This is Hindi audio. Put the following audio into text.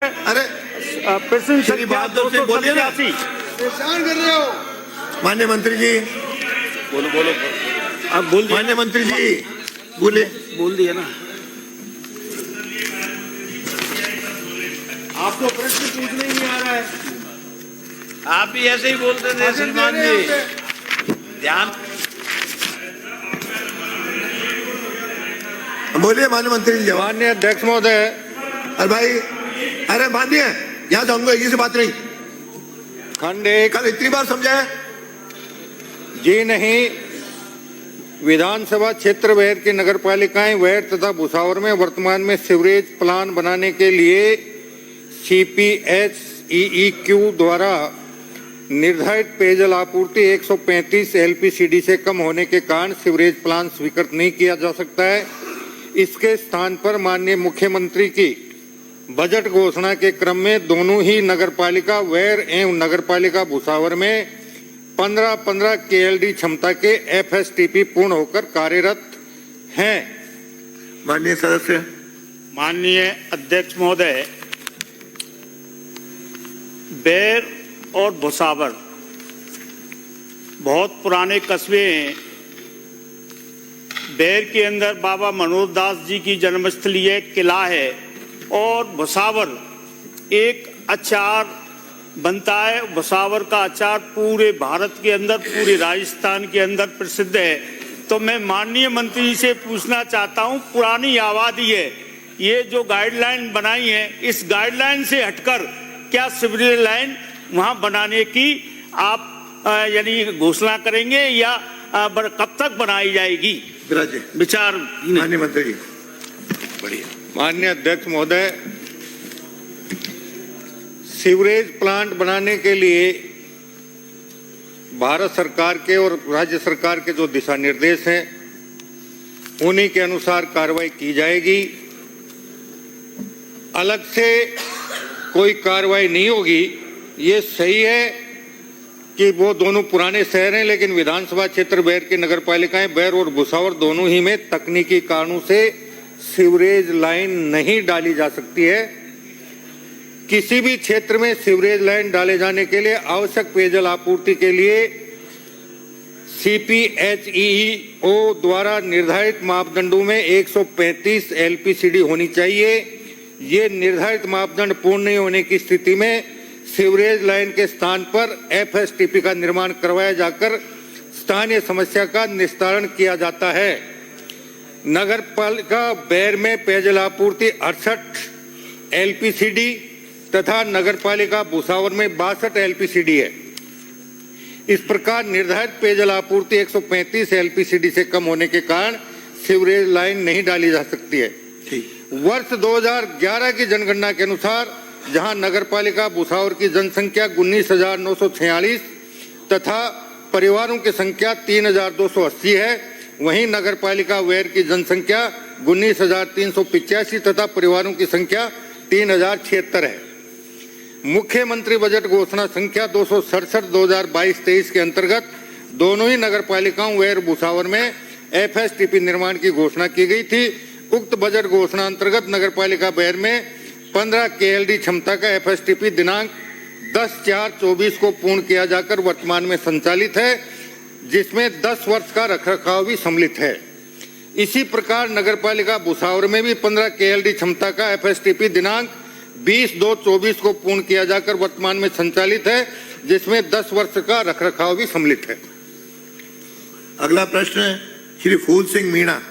अरे प्रश्न श्री बहादुर से बोलिए ना, परेशान कर रहे हो। माननीय मंत्री जी। बोलो बोलो, आप बोल दिया। माननीय मंत्री जी बोले, बोल दिया ना। आपको प्रश्न पूछने ही नहीं आ रहा है। आप भी ऐसे ही बोलते थे श्रीमान जी। ध्यान बोलिए माननीय मंत्री जी। माननीय अध्यक्ष महोदय, अरे भाई, अरे माननीय, यहाँ जाऊंगा एक से बात नहीं। खंड एक कल इतनी बार समझाया जी नहीं। विधानसभा क्षेत्र वेर की नगरपालिकाएं वेर तथा भुसावर में वर्तमान में सीवरेज प्लान बनाने के लिए CPHEEQ द्वारा निर्धारित पेयजल आपूर्ति 135 LPCD से कम होने के कारण सीवरेज प्लान स्वीकृत नहीं किया जा सकता है। इसके स्थान पर माननीय मुख्यमंत्री की बजट घोषणा के क्रम में दोनों ही नगरपालिका वेर एवं नगरपालिका भुसावर में 15-15 KLD क्षमता के FSTP पूर्ण होकर कार्यरत हैं। माननीय सदस्य। माननीय अध्यक्ष महोदय, बेर और भुसावर बहुत पुराने कस्बे हैं। बेर के अंदर बाबा मनोहर दास जी की जन्मस्थली है, किला है, और भुसावर एक अचार बनता है। भुसावर का अचार पूरे भारत के अंदर, पूरे राजस्थान के अंदर प्रसिद्ध है। तो मैं माननीय मंत्री जी से पूछना चाहता हूं, पुरानी आबादी है, ये जो गाइडलाइन बनाई है, इस गाइडलाइन से हटकर क्या सीवरेज लाइन वहां बनाने की आप यानी घोषणा करेंगे या कब तक बनाई जाएगी? विचार। माननीय मंत्री जी। बढ़िया। माननीय अध्यक्ष महोदय, सीवरेज प्लांट बनाने के लिए भारत सरकार के और राज्य सरकार के जो दिशा निर्देश हैं उन्हीं के अनुसार कार्रवाई की जाएगी। अलग से कोई कार्रवाई नहीं होगी। ये सही है कि वो दोनों पुराने शहर हैं, लेकिन विधानसभा क्षेत्र बैर की नगरपालिकाएं बैर और भुसावर दोनों ही में तकनीकी कारणों से सीवरेज लाइन नहीं डाली जा सकती है। किसी भी क्षेत्र में सीवरेज लाइन डाले जाने के लिए आवश्यक पेयजल आपूर्ति के लिए CPHEEO द्वारा निर्धारित मापदंडों में 135 LPCD होनी चाहिए। ये निर्धारित मापदंड पूर्ण नहीं होने की स्थिति में सीवरेज लाइन के स्थान पर FSTP का निर्माण करवाया जाकर स्थानीय समस्या का निस्तारण किया जाता है। नगरपालिका बैर में पेयजल आपूर्ति 68 LPCD तथा नगरपालिका भुसावर में 62 LPCD है। इस प्रकार निर्धारित पेयजल आपूर्ति 135 LPCD से कम होने के कारण सीवरेज लाइन नहीं डाली जा सकती है। वर्ष 2011 की जनगणना के अनुसार जहां नगरपालिका भुसावर की जनसंख्या 19,946 तथा परिवारों की संख्या 3,280 है, वहीं नगरपालिका वेर की जनसंख्या 19,385 तथा परिवारों की संख्या 3,076 है। मुख्यमंत्री बजट घोषणा संख्या 267 2022-23 के अंतर्गत दोनों ही नगरपालिकाओं वेर भुसावर में FSTP निर्माण की घोषणा की गई थी। उक्त बजट घोषणा अंतर्गत नगरपालिका बैर में 15 KLD क्षमता का FSTP दिनांक 10/4/24 को पूर्ण किया जाकर वर्तमान में संचालित है, जिसमें 10 वर्ष का रखरखाव भी सम्मिलित है। इसी प्रकार नगरपालिका भुसावर में भी 15 KLD क्षमता का FSTP दिनांक 20/2/24 को पूर्ण किया जाकर वर्तमान में संचालित है, जिसमें 10 वर्ष का रखरखाव भी सम्मिलित है। अगला प्रश्न है श्री फूल सिंह मीणा।